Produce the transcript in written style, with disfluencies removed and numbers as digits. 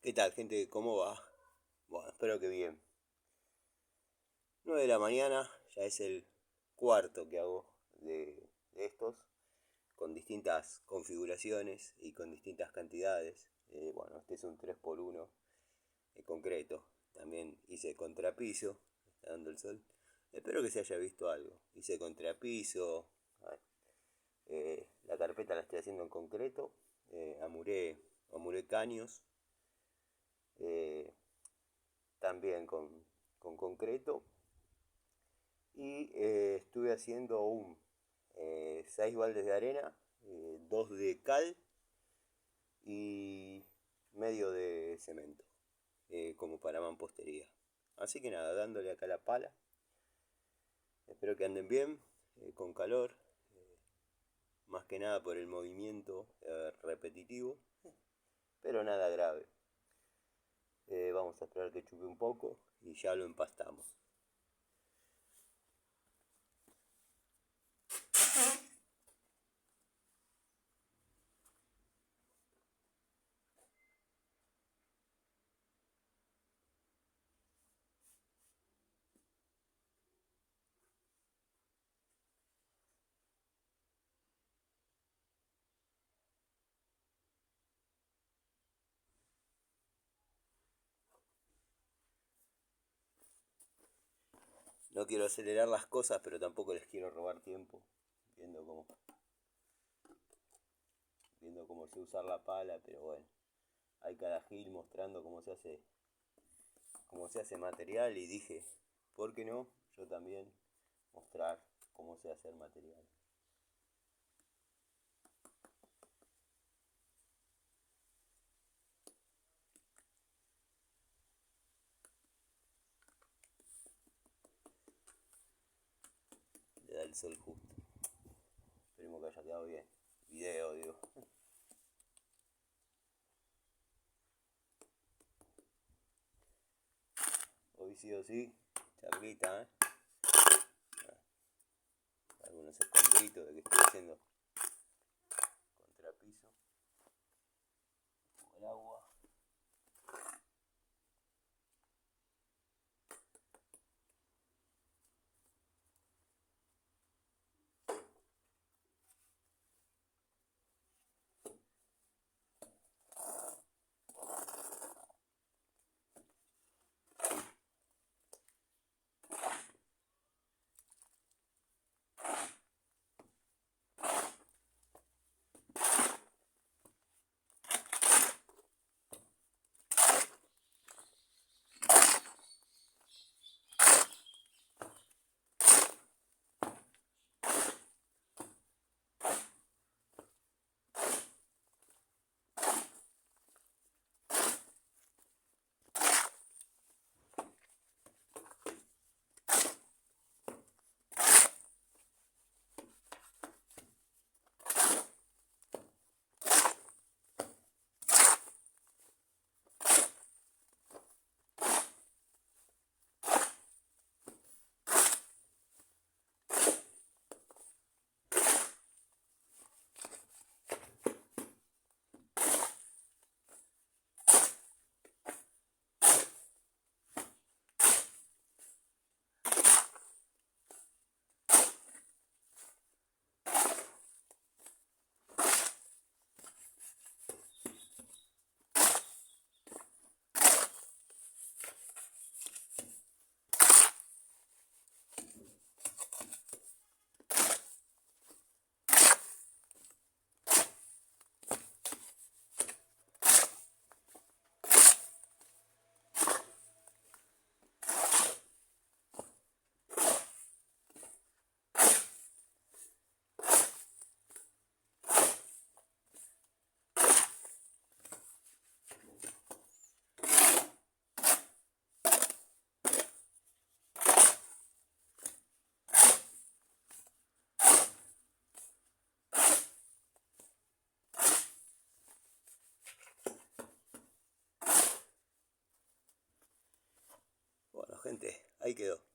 ¿Qué tal, gente? ¿Cómo va? Bueno, espero que bien. 9 de la mañana, ya es el cuarto que hago de estos, con distintas configuraciones y con distintas cantidades. Bueno, este es un 3x1 concreto. También hice contrapiso, está dando el sol. Espero que se haya visto algo. Hice contrapiso, la carpeta la estoy haciendo en concreto, amuré caños. eh, También con concreto y estuve haciendo 6 baldes de arena, 2 de cal y medio de cemento, como para mampostería. Así que nada, dándole acá la pala. Espero que anden bien, con calor, más que nada por el movimiento repetitivo, pero nada grave. Vamos a esperar que chupe un poco y ya lo empastamos. No quiero acelerar las cosas, pero tampoco les quiero robar tiempo, viendo cómo, viendo cómo sé usar la pala, pero bueno, hay cada gil mostrando cómo se hace material y dije, ¿por qué no? Yo también mostrar cómo sé hacer material. Le da el sol justo. Esperemos que haya quedado bien. Video, digo. Hoy sí o sí, charlita, algunos escondritos de que estoy haciendo contrapiso. Como el agua. Bueno, gente, ahí quedó.